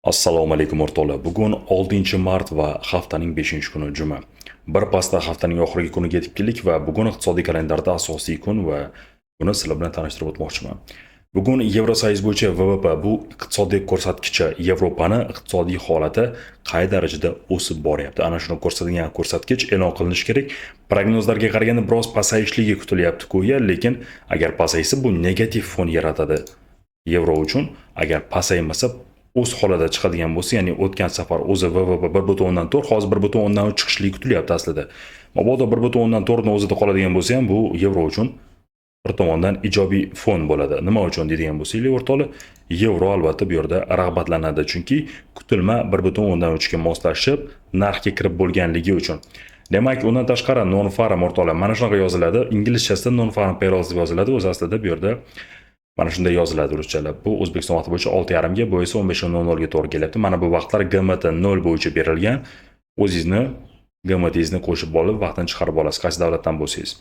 Assalomu alaykum o'rtoqlar. Bugun 6-mart va haftaning 5-kuni juma. Bir pasda haftaning oxirgi kuniga yetib keldik va bugun iqtisodiy kalendarda asosiy kun va buni sizlar bilan tanishtirib o'tmoqchiman. Bugun Yevrosoyuz bo'yicha VVP bu iqtisodiy ko'rsatkichi Yevropani iqtisodiy holati qay darajada o'sib boryapti. Ana shuni ko'rsatadigan ko'rsatkich e'lon qilinishi kerak. Prognozlarga qaraganda biroz pasayishligi kutilyapti-ku, lekin agar pasaysa bu negativ fon yaratadi. Yevro uchun agar pasaymasa o'z holida chiqadigan bo'lsa, ya'ni o'tgan safar o'zi VVP 1.4, hozir 1.3 chiqishligi kutilyapti aslida. Mabodo 1.4 ni o'zida qoladigan bo'lsa ham bu yevro uchun bir tomondan ijobiy fon bo'ladi. Nima uchun deydigan bo'lsak, o'rtoqlar, yevro albatta bu yerda rag'batlanadi, chunki kutilma 1.3 ga moslashib, narxga kirib bo'lganligi uchun. Demak, undan tashqari non-farm o'rtoqlar mana shunaqa yoziladi. Inglizchasida non-farm payrolls deb yoziladi, o'zi aslida bu yerda mana shunday yoziladi ruschalab. Bu O'zbekiston vaqti bo'yicha 6:30 ga, bu esa 15:00 ga to'g'ri kelyapti. Mana bu vaqtlar GMT 0 bo'yicha berilgan. O'zingizni GMTingizni qo'shib olib, vaqtini chiqarib olasiz, qaysi davlatdan bo'lsangiz.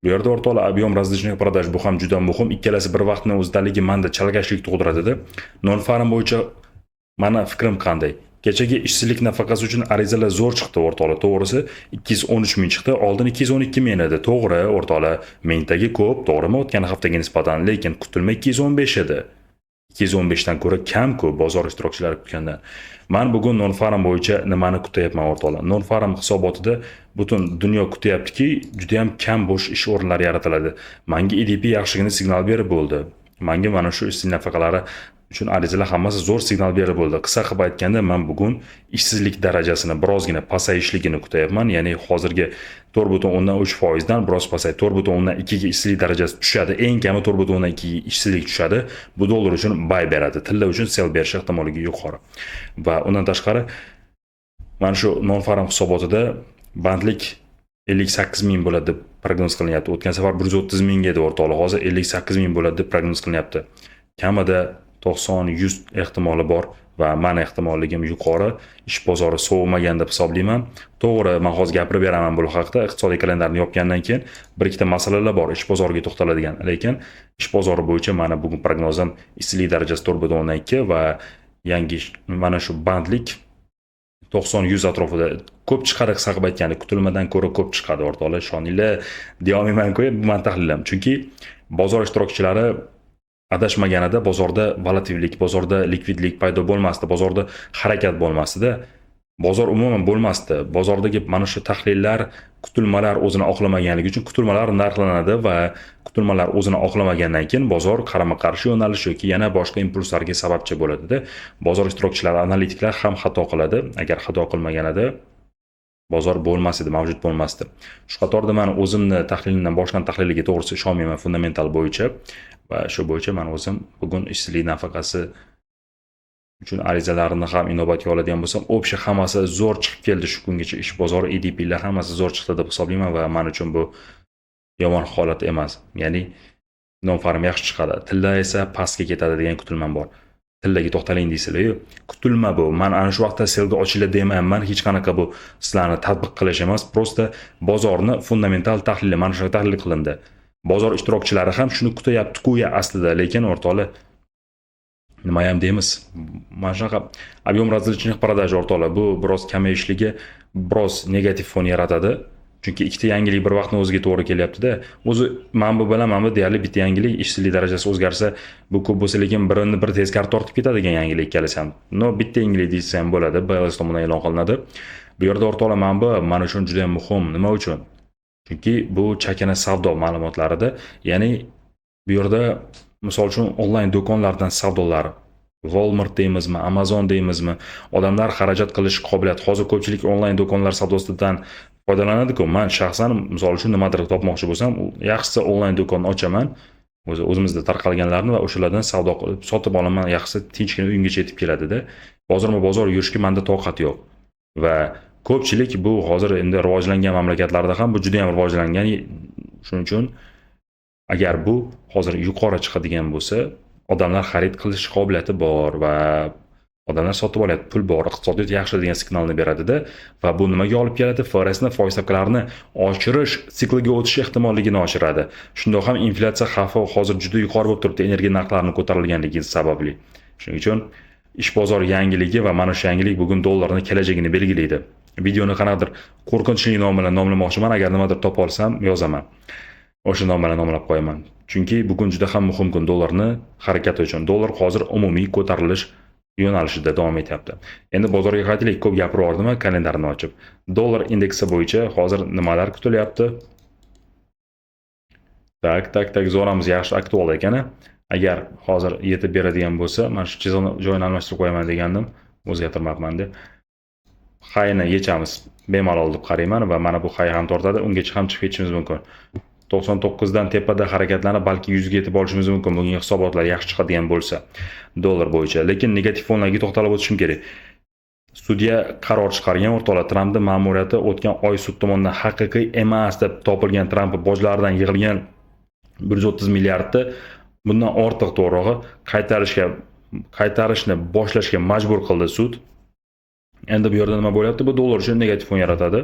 Bu yerda o'rtoqlar объем различных продаж bu ham juda muhim. Ikkalasi bir vaqtni o'zidaligi menda chalkashlik tug'diradi. Non-farm bo'yicha mana fikrim qanday? Kechagi ishsizlik nafaqasi uchun arizalar zo'r chiqdi o'rtoqlar. To'g'risi 213 ming chiqdi, oldin 212 ming edi. To'g'ri o'rtoqlar, mingdagi ko'p, to'g'rimi o'tgan haftaga nisbatan, lekin kutilma 215 edi. 215 dan ko'ra kam-ku bozor ishtirokchilari kutgandan. Men bugun non-farm bo'yicha nimani kutyapman o'rtoqlar? Non-farm hisobotida butun dunyo kutyaptiki, juda ham kam bo'sh ish o'rinlari yaratiladi. Menga EDP yaxshigina signal berib bo'ldi. Menga mana shu ishsizlik nafaqalari uchun arizalar hammasi zo'r signal berib bo'ldi. Qisqa qilib aytganda, men bugun ishsizlik darajasini birozgina pasayishligini kutyapman. Ya'ni hozirgi 4.3% dan biroz pasayib 4.2 ga ishsizlik darajasi tushadi. Eng kami 4.2 ga ishsizlik tushadi. Bu dollar uchun buy beradi. Tilla uchun sell berish ehtimolligi yuqori. Va undan tashqari mana shu non-farm hisobotida bandlik 58 ming bo'ladi deb prognoz qilinyapti. O'tgan safar 130 ming edi o'rtoqlar. Hozir 58 ming bo'ladi deb prognoz qilinyapti. Kamida 90-100 ehtimoli bor va men ehtimolligim yuqori. Ish bozori sovimagan deb hisoblayman. To'g'ri, men hozir gapirib beraman bu haqda. Iqtisodiy kalendarni yopgandan keyin bir ikkita masalalar bor ish bozoriga to'xtaladigan. Lekin ish bozori bo'yicha mana bugun prognozim ishsizlik darajasi 4.2 va yangi mana shu bandlik 90-100 atrofida ko'p chiqadi, qisqa qilib aytganda kutilmadan ko'ra ko'p chiqadi o'rtoqlar. Ishoninglar, deyolmayman-ku, bu men tahlilim. Chunki bozor ishtirokchilari adashmaganida bozorda volatillik, bozorda likvidlik paydo bo'lmasdi, bozorda harakat bo'lmasdi-da. Bozor umuman bo'lmasdi. Bozordagi mana shu tahlillar, kutilmalar o'zini oqlamaganligi uchun kutilmalar narxlanadi va kutilmalar o'zini oqlamagandan keyin bozor qarama-qarshi yo'nalish yoki yana boshqa impulslarga sababchi bo'ladi-da. Bozor ishtirokchilari, analitiklar ham xato qiladi. Agar xato qilmaganida bozor bo'lmas edi, mavjud bo'lmasdi. Shu qatorda men o'zimni tahlilimdan boshqa tahliliga to'g'risi ishonmayman fundamental bo'yicha. Va shu bo'yicha men o'zim bugun ishsizlik nafaqasi uchun arizalarni ham inobatga oladigan bo'lsam, общий hammasi zo'r chiqib keldi shu kungacha. Ish bozori, EDPlar hammasi zo'r chiqdi deb hisoblayman va men uchun bu yomon holat emas. Ya'ni non-farm yaxshi chiqadi, tilla esa pastga ketadi degan kutilmam bor. Tillaga to'xtaling deysizlar-ku. Kutilma bu. Men ana shu vaqtda selga ochinglar demayman. Hech qanaqa bu sizlarni tatbiq qilish emas, prosta bozorni fundamental tahlili, mana shunday tahlil qilindi. Bozor ishtirokchilari ham shuni kutyapti-ku aslida, lekin o'rtoqlar nima ham deymiz? Mana shunaqa объем различных продаж o'rtoqlar, bu biroz kamayishligi biroz negativ fon yaratadi. Chunki ikkita yangilik bir vaqtni o'ziga to'g'ri kelyapti-da. O'zi men bu bilaman, deyarli bitta yangilik ishsizlik darajasi o'zgarsa, bu ko'p bo'lsa, lekin birini bir teskari tortib ketadigan yangilik ikkalasi ham. No, bitta yangilik deysa ham bo'ladi, BLS tomonidan e'lon qilinadi. Bu yerda o'rtoqlar mana uchun juda ham muhim. Nima uchun? Chunki bu chakana savdo ma'lumotlarida, ya'ni bu yerda misol uchun onlayn do'konlardan savdolar, Walmart deymizmi, Amazon deymizmi, odamlar xarajat qilish qobiliyati. Hozir ko'pchilik onlayn do'konlar savdosidan foydalanadi-ku. Men shaxsan misol uchun nimadir topmoqchi bo'lsam, yaxshisi onlayn do'konni ochaman. O'zimizda tarqalganlarni va o'shalardan savdo qilib sotib olaman. Yaxshisi tinchgina uyimgacha yetib keladi-da. Bozor yurishga menda toqat yo'q. Va ko'pchilik bu hozir endi rivojlangan mamlakatlarda ham bu juda ham rivojlangan. Shuning uchun agar bu hozir yuqori chiqadigan bo'lsa, odamlar xarid qilish qobiliyati bor va odamlar sotib olyapti, pul bor, iqtisodiyot yaxshi degan signalni beradi-da. Va bu nimaga olib keladi? FRSni, foiz stavkalarini oshirish sikliga o'tish ehtimolligini oshiradi. Shundoq ham inflyatsiya xavfi hozir juda yuqori bo'lib turibdi, energiya narxlarining ko'tarilganligi sababli. Shuning uchun ish bozori yangiligi va mana shu yangilik bugun dollarni kelajagini belgilaydi. Videoni qanaqadir qo'rqinchli nom bilan nomlamoqchiman, agar nimadir topa olsam yozaman. O'sha nom bilan nomlab qo'yaman. Chunki bugun juda ham muhim kun dollarni harakati uchun. Dollar hozir umumiy ko'tarilish yo'nalishida davom etyapti. Endi bozorga qaytaylik, ko'p gapirib kalendarni ochib. Dollar indeksi bo'yicha hozir nimalar kutilyapti? Tak, zonamiz yaxshi aktual ekan. Agar hozir yetib beradigan bo'lsa, mana shu chizig'ini joyini almashtirib qo'yaman degandim, o'zgartirmabman deb. Hayni yechamiz. Bemalol deb qarayman va mana bu hay ham tortadi, ungacha ham chiqib ketishimiz mumkin. 99 dan tepada harakatlanib, balki 100 ga yetib olishimiz mumkin. Bugungi hisobotlar yaxshi chiqadigan bo'lsa dollar bo'yicha. Lekin negativ fonlarga to'xtalib o'tishim kerak. Sudya qaror chiqargan, o'rtoqlar, Trampning ma'muriyati o'tgan oy sud tomonidan haqiqiy emas deb topilgan Tramp bojlaridan yig'ilgan 130 milliardni bundan ortiq to'g'rig'i qaytarishni boshlashga majbur qildi sud. Endi bu yerda nima bo'lyapti? Bu dollar uchun negativ fon yaratadi.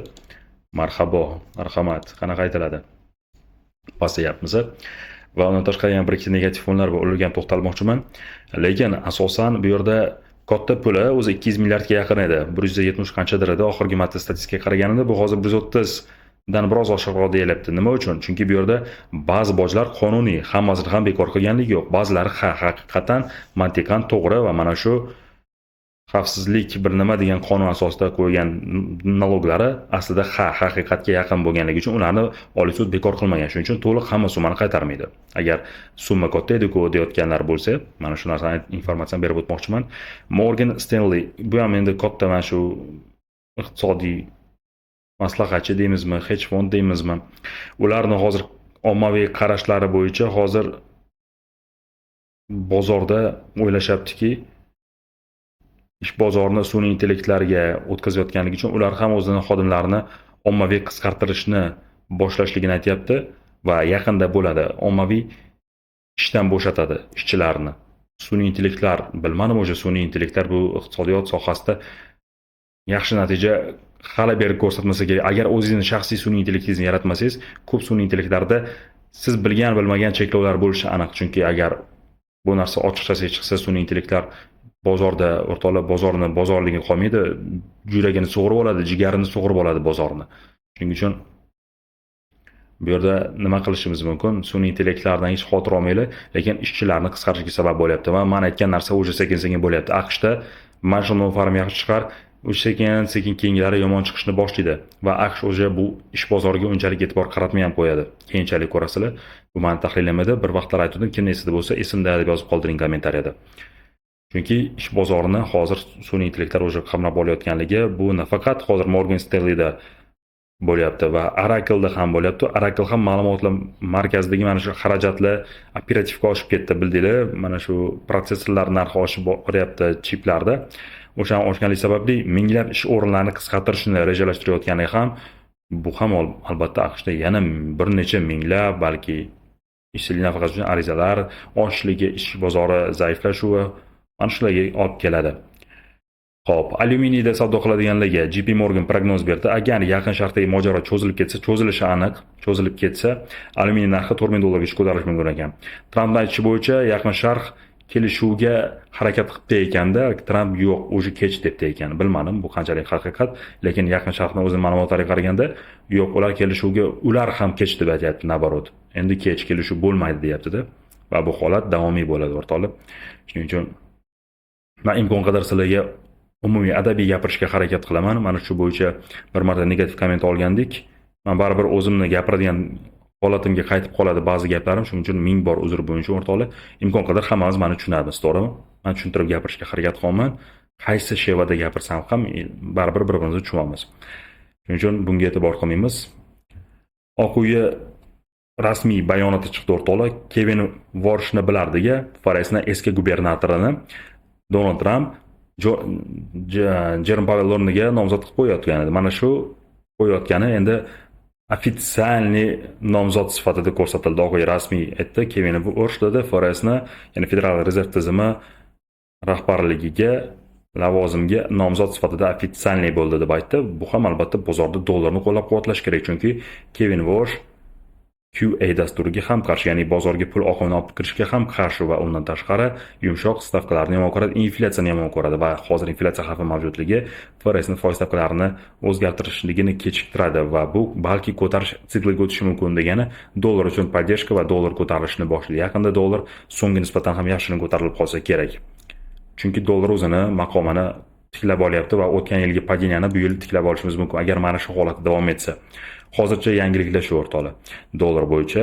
Marhabo, marhamat, qanaqa aytiladi? Pasayapmiz. Va undan tashqari ham bir ikki negativ fonlar va ularga ham to'xtalmoqchiman. Lekin asosan bu yerda katta puli o'zi 200 milliardga yaqin edi. 170 qanchadir edi. Oxirgi marta statistikaga qaraganimda bu hozir 130 dan biroz oshiqroq deyilyapti. Nima uchun? Chunki bu yerda ba'zi bojlar qonuniy, hammasini ham bekor qilganligi yo'q. Ba'zilari haqiqatan mantiqan to'g'ri va mana shu xavfsizlik bir nima degan qonun asosida qo'ygan naloglari aslida haqiqatga yaqin bo'lganligi uchun ularni Oliy sud bekor qilmagan. Shuning uchun to'liq hamma summani qaytarmaydi. Agar summa katta edi-ku deyotganlar bo'lsa, mana shu narsani informatsiyani berib o'tmoqchiman. Morgan Stanley, bu ham endi katta mana shu iqtisodiy maslahatchi deymizmi, hedge fond deymizmi? Ularni hozir ommaviy qarashlari bo'yicha hozir bozorda o'ylashyaptiki, ish bozorini sun'iy intellektlarga o'tkazayotganligi uchun ular ham o'zining xodimlarini ommaviy qisqartirishni boshlashligini aytyapti va yaqinda bo'ladi. Ommaviy ishdan bo'shatadi ishchilarni. Sun'iy intellektlar, bilmadim, o'sha sun'iy intellektlar bu iqtisodiyot sohasida yaxshi natija hali berib ko'rsatmasa kerak. Agar o'zingizni shaxsiy sun'iy intellektingizni yaratmasangiz, ko'p sun'iy intellektlarda siz bilmagan cheklovlar bo'lishi aniq. Chunki agar bu narsa ochiqchasiga chiqsa, sun'iy intellektlar bozorda o'rtoqlar bozorligi qolmaydi, yuragini sug'urib oladi, jigarini sug'urib oladi bozorni. Shuning uchun bu yerda nima qilishimiz mumkin? Sun'iy intellektlardan hech xavotir olmaylik, lekin ishchilarni qisqarishiga sabab bo'lyapti va men aytgan narsa o'sha sekin-sekin bo'lyapti. AQShda Marshall Farm yaxshi chiqar, o'sha sekin keyingilari yomon chiqishni boshlaydi va AQSh o'sha bu ish bozoriga unchalik e'tibor qaratmay ham qo'yadi. Keyinchalik ko'rasizlar. Bu meni tahlilim edi. Bir vaqtlar aytdim, kim esida bo'lsa esimda deb yozib qoldiring kommentariyada. Chunki ish bozorini hozir sun'iy intellektlar o'zi qamrab olayotganligi bu nafaqat hozir Morgan Stanley'da bo'lyapti va Oracle'da ham bo'lyapti. Oracle ham ma'lumotlar markazidagi mana shu xarajatlar operativga oshib ketdi, bildinglar. Mana shu prosessorlar narxi oshib boryapti chiplarda. O'sha oshganlik sababli minglab ish o'rinlarini qisqartirishni rejalashtirayotganligi ham bu ham albatta AQShda yana bir necha minglab balki ishsizlik nafaqasi uchun arizalar oshishligi, ish bozori zaiflashuvi mana shularga olib keladi. Xo'p, alyuminiyda savdo qiladiganlarga JP Morgan prognoz berdi. Agar yaqin sharqdagi mojaro cho'zilib ketsa, cho'zilishi aniq, cho'zilib ketsa, alyuminiy narxi 4000 dollargacha ko'tarilishi mumkin ekan. Trampning aytishicha bo'yicha yaqin sharq kelishuvga harakat qilibdi ekanda, Tramp yo'q, o'zi kech debdi ekan. Bilmadim, bu qanchalik haqiqat, lekin yaqin sharqning o'zining ma'lumotlariga qaraganda, yo'q, ular kelishuvga ular ham kech deb aytayapti, nabarot. Endi kech kelishuv bo'lmaydi deyapti-da va bu holat davomiy bo'ladi, o'rtoqlar. Shuning uchun men imkon qadar sizlarga umumiy adabiy gapirishga harakat qilaman. Mana shu bo'yicha bir marta negativ komment olgandik. Men baribir o'zimni gapiradigan holatimga qaytib qoladi ba'zi gaplarim, shuning uchun ming bor uzr bo'yicha o'rtoqlar. Imkon qadar hammamiz meni tushunamiz, to'g'rimi? Men tushuntirib gapirishga harakat qilaman. Qaysi shevada gapirsam ham baribir bir-birimizni tushunamiz. Shuning uchun bunga e'tibor qilmaymiz. Oq uyi rasmiy bayonoti chiqdi o'rtoqlar. Kevin Warshni bilardiga, Forestning eski gubernatorini Donald Trump Jerome Powell o'rniga nomzod qilib qo'yayotgan edi. Mana shu qo'yayotgani endi ofitsialniy nomzod sifatida ko'rsatildi. Oq uy rasmiy aytdi, Kevin Warsh dedi, Forestni, ya'ni Federal rezerv tizimi rahbarligiga lavozimga nomzod sifatida ofitsialniy bo'ldi deb aytdi. Bu ham albatta bozorda dollarni qo'llab-quvvatlash kerak, chunki Kevin Warsh QA dasturiga ham qarshi, ya'ni bozorga pul oqimini olib kirishga ham qarshi va undan tashqari yumshoq stavkalarni yomon ko'radi, inflyatsiyani yomon ko'radi va hozir inflyatsiya xavfi mavjudligi FRSni foiz stavkalarini o'zgartirishligini kechiktiradi va bu balki ko'tarish sikliga o'tishi mumkin degani dollar uchun поддержка va dollar ko'tarilishni boshlaydi. Yaqinda dollar so'mga nisbatan ham yaxshi ko'tarilib qolsa kerak. Chunki dollar o'zini maqomini tiklab olyapti va o'tgan yilgi padiniyani bu yil tiklab olishimiz mumkin agar mana shu holat davom etsa. Hozircha yangiliklar shu o'rtoqlar. Dollar bo'yicha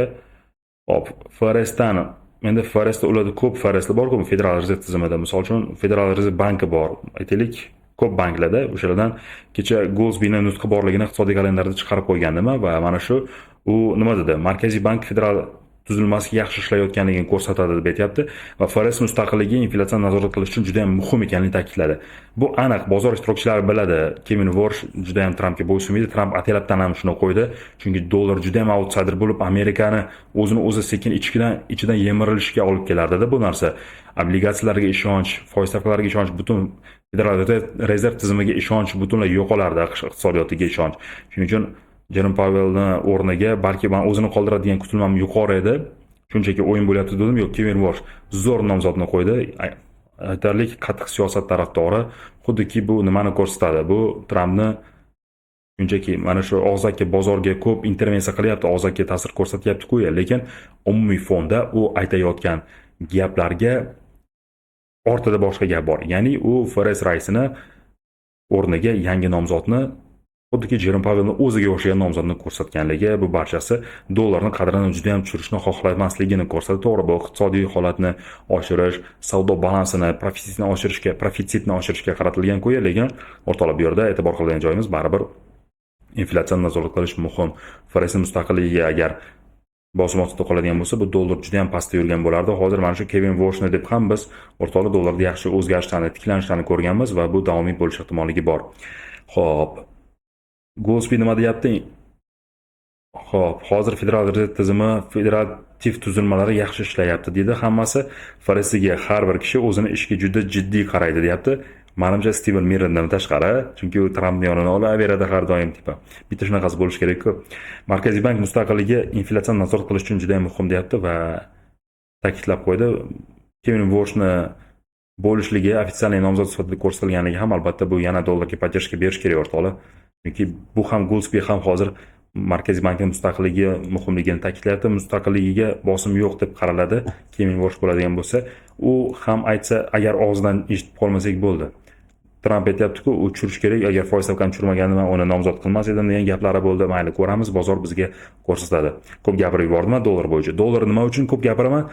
hop FRSdan endi FRSda ularda ko'p FRSlar bor-ku Federal rezerv tizimida. Misol uchun Federal rezerv banki bor. Aytaylik, ko'p banklarda o'shalardan kecha Goldsby'ning nutqi borligini iqtisodiy kalendarda chiqarib qo'ygandim va mana shu u nima dedi? Markaziy bank federal tuzilmasi yaxshi ishlayotganligini ko'rsatadi deb aytayapti va FRS mustaqilligi inflyatsiyani nazorat qilish uchun juda ham muhim ekanligini ta'kidladi. Bu aniq bozor ishtirokchilari biladi. Kevin Walsh juda ham Trampga bo'ysunmaydi. Tramp atalabdan ham shuni qo'ydi. Chunki dollar juda ham outsider bo'lib Amerikani o'zi sekin ichidan yemirilishga olib kelardi-da bu narsa. Obligatsiyalarga ishonch, foiz stavkalariga ishonch, butun Federal rezerv tizimiga ishonch butunlay yo'qolardi, AQSh iqtisodiyotiga ishonch. Shuning uchun Jerome Powellni o'rniga balki man o'zini qoldiradigan kutilmam yuqori edi. Shunchaki o'yin bo'lyapti dedim, yo'q, Kevin Walsh zo'r nomzodni qo'ydi. Aytarlik qattiq siyosat tarafdori, xuddiki bu nimani ko'rsatadi? Bu Trampni shunchaki mana shu og'zaki bozorga ko'p intervensiya qilyapti, og'zaki ta'sir ko'rsatyapti-ku, lekin umumiy fonda u aytayotgan gaplarga ortida boshqa gap bor. Ya'ni u FRS raisini o'rniga yangi nomzodni xuddiki Jerome Powellni o'ziga o'xshagan nomzodni ko'rsatganligi, bu barchasi dollarning qadrini juda ham tushirishni xohlamasligini ko'rsatadi. To'g'ri, bu iqtisodiy holatni oshirish, savdo balansini, profitsitni oshirishga qaratilgan qo'ya, lekin o'rtoqlar bu yerda e'tibor qiladigan joyimiz baribir inflyatsiyani nazorat qilish muhim. FRS mustaqilligiga agar bosim ostida qoladigan bo'lsa, bu dollar juda ham pastda yurgan bo'lardi. Hozir mana shu Kevin Walshni deb ham biz o'rtoqlar dollarda yaxshi o'zgarishlarni, tiklanishlarni ko'rganmiz va bu davomiy bo'lish ehtimolligi bor. Xo'p, Goldsby nima deyapti? Xo'p, hozir federal rezerv tizimi, federativ tuzilmalari yaxshi ishlayapti deydi. Hammasi FRSga har bir kishi o'zini ishga juda jiddiy qaraydi deyapti. Menimcha Steven Millerdan tashqari, chunki u Trampni yonini olaveradi har doim tipa. Bitta shunaqasi bo'lish kerak-ku. Markaziy bank mustaqilligi inflyatsiyani nazorat qilish uchun juda ham muhim deyapti va ta'kidlab qo'ydi. Kevin Walshni bo'lishligi ofitsial nomzod sifatida ko'rsatilganligi ham albatta bu yana dollarga podдержка berish kerak o'rtoqlar. Chunki bu ham Goldsby ham hozir Markaziy bankning mustaqilligi muhimligini ta'kidlayapti. Mustaqilligiga bosim yo'q deb qaraladi. Kevin Walsh bo'ladigan bo'lsa, u ham aytsa, agar og'zidan eshitib qolmasak bo'ldi. Tramp aytayapti-ku, u tushirish kerak, agar foiz stavkani tushirmaganida uni nomzod qilmas edim degan gaplari bo'ldi. Mayli, ko'ramiz, bozor bizga ko'rsatadi. Ko'p gapirib yubordim dollar bo'yicha. Dollar nima uchun ko'p gapiraman?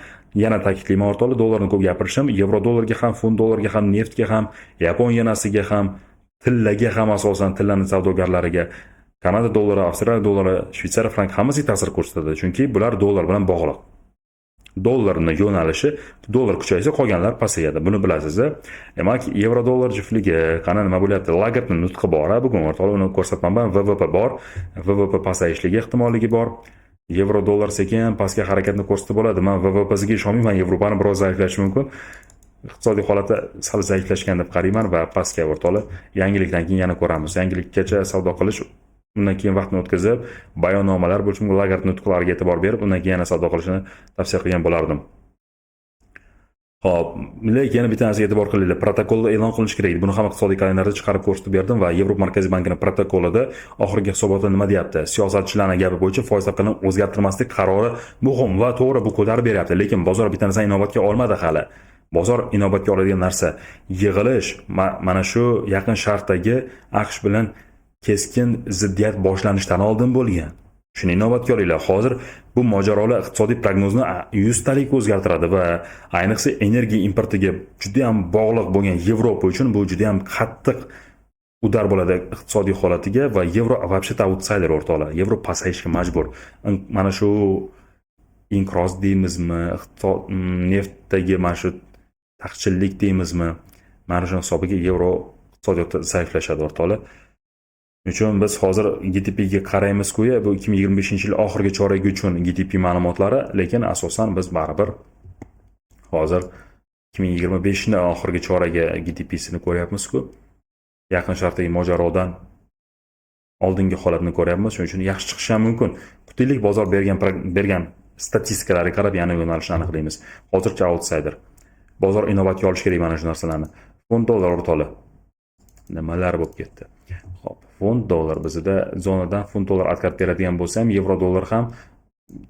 Yana ta'kidlayman o'rtoqlar, dollarni ko'p gapirishim, yevro dollarga ham, funt dollarga ham, neftga ham, yapon yenasiga ham, tillaga ham, asosan tillaning savdogarlariga, Kanada dollari, Avstraliya dollari, Shveysariya frank hammasiga ta'sir ko'rsatadi, chunki bular dollar bilan bog'liq. Dollarning yo'nalishi, dollar kuchaysa qolganlar pasayadi. Buni bilasiz. Demak, yevro dollar juftligi qana nima bo'lyapti? Lagartning nutqi bor, bugun o'rtoqlar uni ko'rsatmaman. VVP bor. VVP pasayishligi ehtimolligi bor. Yevro dollar sekin pastga harakatni ko'rsatib bo'ladi. Men VVPsiga ishonmayman, Yevropani biroz zaiflashi mumkin. Iqtisodiy holati sal zaiflashgan deb qarayman va pastga o'rtoqlar. Yangilikdan keyin yana ko'ramiz. Yangilikgacha savdo qilish, undan keyin vaqtni o'tkazib, bayonnomalar bo'lishi, Lagarde nutqlariga e'tibor berib, undan keyin yana savdo qilishni tavsiya qilgan bo'lardim. Xo'p, lekin yana bitta narsaga e'tibor qilinglar. Protokolda e'lon qilinishi kerak. Buni ham iqtisodiy kalendarda chiqarib ko'rsatib berdim va Yevropa markaziy bankining protokolida oxirgi hisobotda nima deyapti? Siyosatchilarning gapi bo'yicha foiz stavkasini o'zgartirmaslik qarori muhim va to'g'ri, bu ko'tarib beryapti, lekin bozor bitta narsani inobatga olmadi hali. Bozor inobatga oladigan narsa yig'ilish, mana shu Yaqin Sharqdagi AQSh bilan keskin ziddiyat boshlanishidan oldin bo'lgan. Shuni inobatga olinglar. Hozir bu mojarolar iqtisodiy prognozni 100 talik o'zgartiradi va ayniqsa energiya importiga juda ham bog'liq bo'lgan Yevropa uchun bu juda ham qattiq udar bo'ladi iqtisodiy holatiga va yevro вообще outsider o'rtoqlar. Yevro pasayishga majbur. Mana shu inqiroz deymizmi, neftdagi mana shu taqchillik deymizmi, mana shu hisobiga yevro iqtisodiyoti zaiflashadi o'rtoqlar. Uchun biz hozir GDPga qaraymiz-ku, bu 2025-yil oxirgi choragi uchun GDP ma'lumotlari, lekin asosan biz baribir hozir 2025-ni oxirgi choragi GDPsini ko'ryapmiz-ku. Yaqin Sharqdagi mojarodan oldingi holatni ko'ryapmiz, shuning uchun yaxshi chiqishi ham mumkin. Kutaylik, bozor bergan statistikalarga qarab yana yo'nalishni aniqlaymiz. Hozircha outsider. Bozor inobatga olish kerak mana shu narsalarni. Fond dollar o'rtali nimalar bo'lib ketdi. Xo'p, fond dollar bizda zonadan fond dollar atkab beradigan bo'lsa ham, yevro dollar ham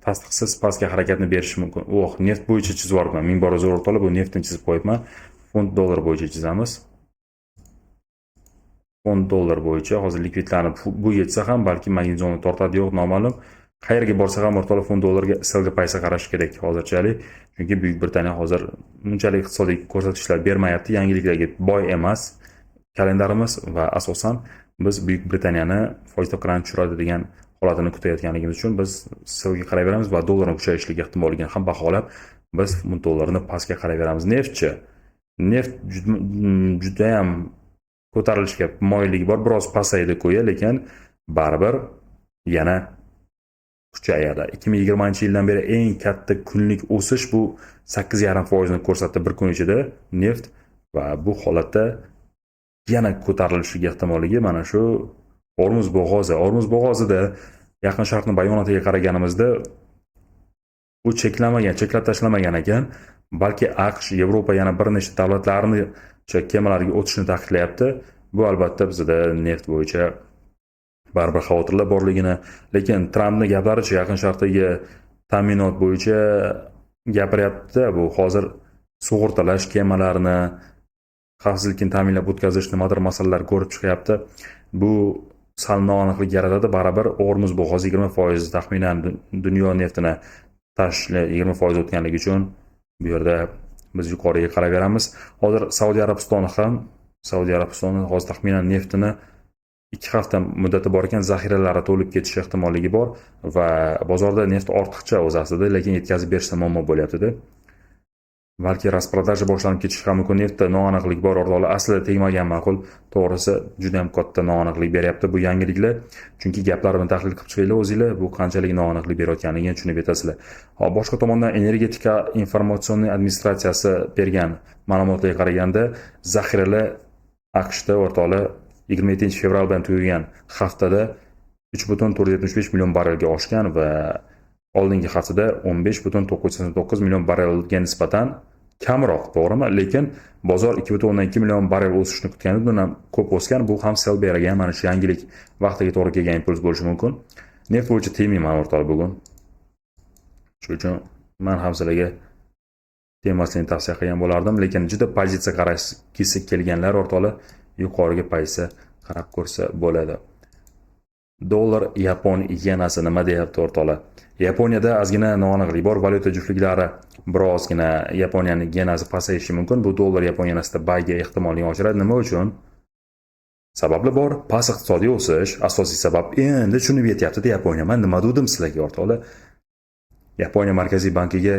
tasdiqsiz pastga harakatni berishi mumkin. Neft bo'yicha chizib yuboribman. 1000 barobar o'rtali bu neftni chizib qo'yibman. Fond dollar bo'yicha chizamiz. Fond dollar bo'yicha hozir likvidlanib bu yetsa ham balki magnet zona tortadi, yo'q noma'lum. Qayerga borsa ham o'rtali fond dollarga istalga paysa qarash kerak hozirchalik. Chunki Buyuk Britaniya hozir bunchalik iqtisodiy ko'rsatkichlar bermayapti, yangiliklarga boy emas kalendarimiz va asosan biz Buyuk Britaniyani foiz stavkalarini tushiradi degan holatini kutayotganligimiz uchun biz silga qarayveramiz va dollarning kuchayishligi ehtimolligini ham baholab biz fond dollarni pastga qarayveramiz. Neftchi. Neft juda ham ko'tarilishga moyilligi bor, biroz pasaydi qo'ya, lekin baribir yana kuchayadi. 2020-yildan beri eng katta kunlik o'sish bu 8,5% ni ko'rsatdi bir kun ichida neft va bu holatda yana ko'tarilishiga ehtimolligi mana shu Hormuz bo'g'ozida Yaqin Sharqni bayonotiga qaraganimizda u cheklab tashlamagan ekan, balki AQSh, Yevropa yana bir nechta davlatlarni kemalarga o'tishni taqiqlayapti. Bu albatta bizda neft bo'yicha baribir xavotirlar borligini, lekin Trampning gaplaricha Yaqin Sharqdagi ta'minot bo'yicha gapiryapti. Bu hozir sug'urtalash kemalarini xavfsizlikni ta'minlab o'tkazish nimadir masalalar ko'rib chiqyapti. Bu sal noaniqlik yaratadi. Baribir Hormuz bo'g'ozi 20% taxminan dunyo neftini tashli 20% o'tganligi uchun bu yerda biz yuqoriga qaraveramiz. Hozir Saudiya Arabistoni hozir taxminan neftini 2 hafta muddati bor ekan, zaxiralari to'lib ketish ehtimolligi bor va bozorda neft ortiqcha o'z aslida, lekin yetkazib berishda muammo bo'lyapti-da. Balki rasprodaja boshlanib ketishi ham mumkin. Neftda noaniqlik bor, o'rtoqlar. Aslida tegmagan ma'qul. To'g'risi, juda ham katta noaniqlik beryapti bu yangiliklar. Chunki gaplarimni tahlil qilib chiqinglar o'zinglar, bu qanchalik noaniqlik berayotganligini tushunib yetasizlar. Hop, boshqa tomondan Energetika informatsion administratsiyasi bergan ma'lumotlarga qaraganda, zaxiralar AQShda o'rtoqlar 27 bilan tugagan haftada 3,475 million barrelga oshgan va oldingi haftada 15,989 million barrelga nisbatan kamroq, to'g'rimi? Lekin bozor 2,2 million barrel o'sishni kutganda bundan ham ko'p o'sgan. Bu ham sel bergan mana shu yangilik vaqtiga to'g'ri kelgan impuls bo'lishi mumkin. Neft bo'yicha temayman o'rtoqlar bugun. Shuning uchun men ham sizlarga temasini tavsiya qilgan bo'lardim, lekin juda pozitsiya qarashgisi kelganlar o'rtoqlar yuqoriga paysa qarab ko'rsa bo'ladi. Dollar Yapon yenasi nima deyapti o'rtoqlar? Yaponiyada ozgina noaniqlik bor, valyuta juftliklari birozgina Yaponiyaning yenasi pasayishi mumkin. Bu dollar Yapon yenasida bayga ehtimolini oshiradi. Nima uchun? Sabablar bor. Past iqtisodiy o'sish asosiy sabab. Endi tushunib yetyapti Yaponiya. Men nima dedim sizlarga o'rtoqlar? Yaponiya Markaziy bankiga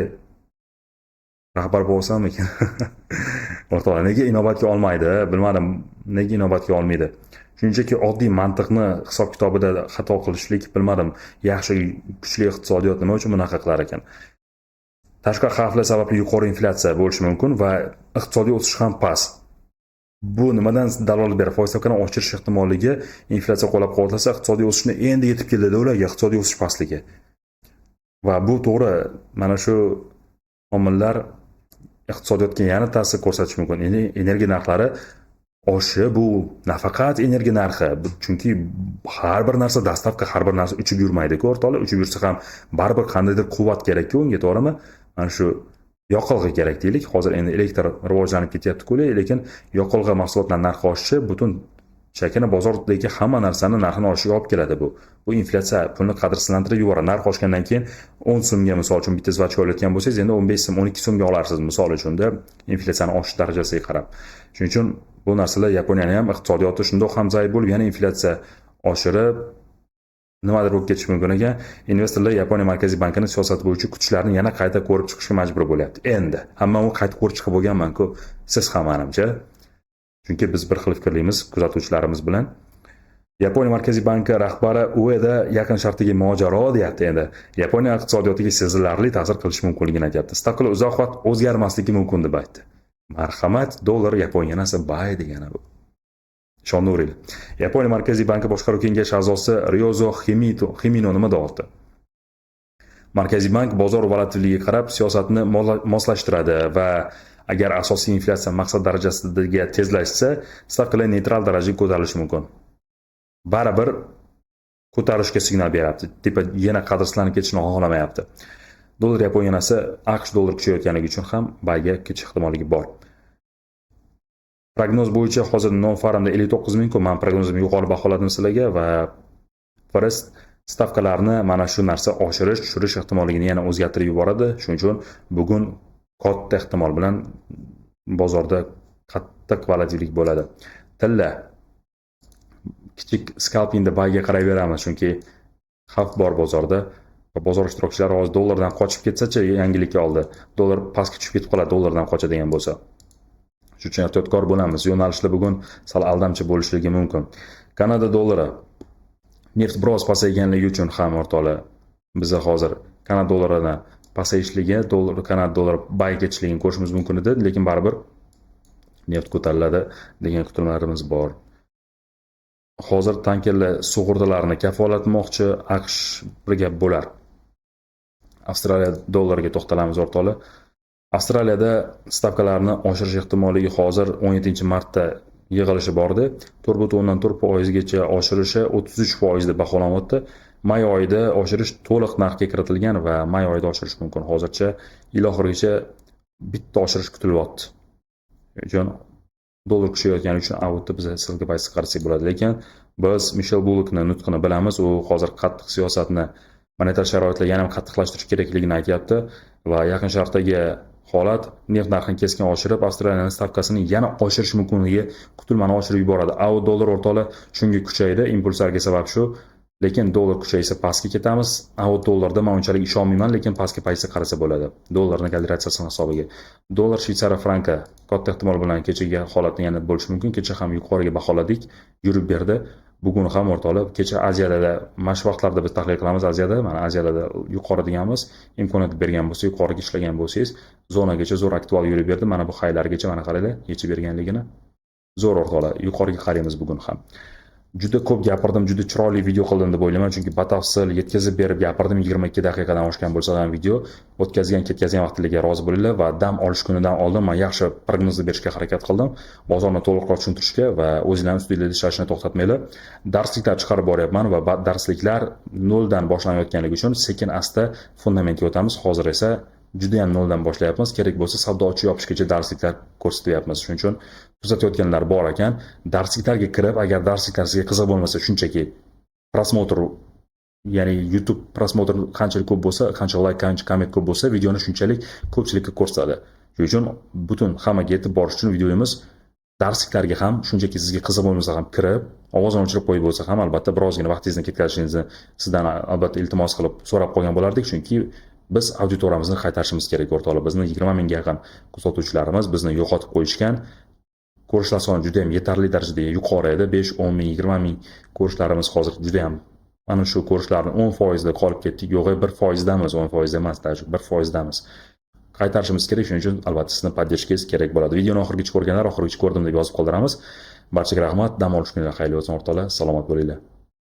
rahbar bo'lsam ekan. O'rtoqlar, nega inobatga olmaydi? Bilmadim, nega inobatga olmaydi? Shunchaki oddiy mantiqni hisob kitobida xato qilishlik, bilmadim, yaxshi kuchli iqtisodiyot nima uchun bunaqa qilar ekan. Tashqi xavflar sababli yuqori inflyatsiya bo'lishi mumkin va iqtisodiy o'sish ham past. Bu nimadan dalolat beradi? Foiz stavkasini oshirish ehtimolligi inflyatsiya qo'llab-quvvatlasa, iqtisodiy o'sishni endi yetib keldi ularga, iqtisodiy o'sish pastligi. Va bu to'g'ri, mana shu omillar iqtisodiyotga yana ta'sir ko'rsatishi mumkin. Energiya narxlari oshi bu nafaqat energiya narxi, chunki har bir narsa dastavka, har bir narsa uchib yurmaydi-ku o'rtoqlar. Uchib yursa ham baribir qandaydir quvvat kerak-ku unga, to'g'rimi? Mana shu yoqilg'i kerak deylik. Hozir endi elektr rivojlanib ketyapti-ku, lekin yoqilg'i mahsulotlarining narxi oshishi butun shakini bozordagi hamma narsani narxini oshishiga olib keladi bu. Bu inflyatsiya pulni qadrsizlantirib yuboradi. Narx oshgandan keyin 10 so'mga misol uchun bitta zvachka olayotgan bo'lsangiz, endi 15 so'm, 12 so'mga olarsiz misol uchun-da, inflyatsiyaning oshish darajasiga qarab. Shuning uchun bu narsalar Yaponiyaning ham iqtisodiyoti shundoq ham zaif bo'lib, yana inflyatsiya oshirib nimadir bo'lib ketishi mumkin ekan. Investorlar Yaponiya Markaziy bankining siyosati bo'yicha kuchlarni yana qayta ko'rib chiqishga majbur bo'lyapti. Endi hamma u qayta ko'rib chiqib bo'lganman-ku, siz ham menimcha. Chunki biz bir xil fikrlaymiz kuzatuvchilarimiz bilan. Yaponiya Markaziy banki rahbari UEda Yaqin Sharqdagi mojaro deyapti endi. Yaponiya iqtisodiyotiga sezilarli ta'sir qilishi mumkinligini aytayapti. Stavkalar uzoq vaqt o'zgarmasligi mumkin deb aytdi. Marhamat, dollar Yapon yenasi bay degani bu. Shonuril. Yaponiya Markaziy banki boshqaruv kengashi a'zosi Ryozo Himino nima deyapti? Markaziy bank bozor volatilligiga qarab siyosatni moslashtiradi va agar asosiy inflyatsiya maqsad darajasiga tezlashsa, stavkalar neytral darajaga ko'tarilishi mumkin. Baribir ko'tarishga signal beryapti. Tipa yana qadrsizlanib ketishini xohlamayapti. Dollar yaponiyasi AQSh dollar kuchayotganligi uchun ham bayga ketish ehtimolligi bor. Prognoz bo'yicha hozir non-farmda 59 ming-ku, men prognozimni yuqori baholadim sizlarga va First stavkalarni mana shu narsa oshirish, tushirish ehtimolligini yana o'zgartirib yuboradi. Shuning uchun bugun katta ehtimol bilan bozorda qattiq volatillik bo'ladi. Tilla kichik scalpingda bayga qarayveramiz, chunki xavf bor bozorda. Bozor ishtirokchilari hozir dollardan qochib ketsa-chi, yangilikka oldi. Dollar pastga tushib ketib qoladi dollardan qochadigan bo'lsa. Shuning uchun ehtiyotkor bo'lamiz. Yo'nalishlar bugun sal aldamchi bo'lishligi mumkin. Kanada dollari neft biroz pasayganligi uchun ham o'rtoqlar biz hozir Kanada dollarini pasayishligi, Kanada dollari bay ketishligini ko'rishimiz mumkin edi, lekin baribir neft ko'tariladi degan kutilmalarimiz bor. Hozir tankerlar sug'urtalarni kafolatmoqchi AQSh bir gap bo'lar. Avstraliya dollariga to'xtalamiz o'rtoqlar. Avstraliyada stavkalarni oshirish ehtimoligi hozir 17-martda yig'ilishi bordi. 4.4% gacha oshirishi 33% deb baholanyapti. May oyida oshirish to'liq narxga kiritilgan va may oyida oshirish mumkin. Hozircha yil oxirigacha bitta oshirish kutilyapti. Uchun dollar kuchayotgani uchun avtda biz sizga paysiz qarasak bo'ladi. Lekin biz Michel Bullockni nutqini bilamiz. U hozir qattiq siyosatni monetar sharoitlar yana ham qattiqlashtirish kerakligini aytyapti va Yaqin Sharqdagi holat neft narxini keskin oshirib, Avstraliyaning stavkasini yana oshirish mumkinligi kutilmani oshirib yuboradi. Au dollar o'rtoqlar shunga kuchaydi, impulslarga sabab shu. Lekin dollar kuchaysa pastga ketamiz. Au dollarda men unchalik ishonmayman, lekin pastga paysa qarasa bo'ladi. Dollarning kalkulyatsiyasi hisobiga. Dollar Shvetsariya franki katta ehtimol bilan kechagi holatni yana bo'lishi mumkin. Kecha ham yuqoriga baholadik, yurib berdi. Bugun ham o'rtoqlar kecha Aziyada mash vaqtlarda biz tahlil qilamiz Aziyada, mana Aziyada yuqori deganmiz, imkoniyat bergan bo'lsa, yuqoriga ishlagan bo'lsangiz, zonagacha zo'r aktual yurib berdi. Mana bu haylargacha mana qaranglar, yechib berganligini. Zo'r o'rtoqlar, yuqoriga qaraymiz bugun ham. Juda ko'p gapirdim, juda chiroyli video qildim deb o'ylayman, chunki batafsil yetkazib berib gapirdim. 22 daqiqadan oshgan bo'lsa ham video ketkazgan vaqtlarga rozi bo'linglar va dam olish kunidan oldin men yaxshi prognoz berishga harakat qildim. Bozorni to'liqroq tushuntirishga va o'zingizlarning ustingizda ishlashni to'xtatmanglar. Darsliklar chiqarib boryapman va darsliklar noldan boshlanayotganligi uchun sekin asta fundamentga o'tamiz. Hozir esa juda ham noldan boshlayapmiz. Kerak bo'lsa savdo ochiq yopishgacha darsliklar ko'rsatyapmiz. Shuning uchun kuzatayotganlar bor ekan, darsliklarga kirib, agar darsliklar sizga qiziq bo'lmasa, shunchaki prosmotr, ya'ni YouTube prosmotr qanchalik ko'p bo'lsa, qancha like, qancha komment ko'p bo'lsa, videoni shunchalik ko'pchilikka ko'rsatadi. Shuning uchun butun hammaga yetib borish uchun videomiz darsliklarga ham shunchaki sizga qiziq bo'lmasa ham kirib, ovozini o'chirib qo'yib bo'lsa ham albatta birozgina vaqtingizni ketkazishingizni sizdan albatta iltimos qilib so'rab qolgan bo'lardik, chunki biz auditoriyamizni qaytarishimiz kerak o'rtoqlar. Bizni 20 mingga yaqin kuzatuvchilarimiz bizni yo'qotib qo'yishgan. Ko'rishlar soni juda ham yetarli darajada yuqori edi. 5, 10 ming, 20 ming ko'rishlarimiz hozir juda ham mana shu ko'rishlarning 10% da qolib ketdik. Yo'q, 1% damiz, 10% emas, даже 1% damiz. Qaytarishimiz kerak, shuning uchun albatta sizni podдержкangiz kerak bo'ladi. Videoni oxirigacha ko'rganlar oxirigacha ko'rdim deb yozib qoldiramiz. Barchaga rahmat, dam olish kunlari xayrli bo'lsin o'rtoqlar. Salomat bo'linglar.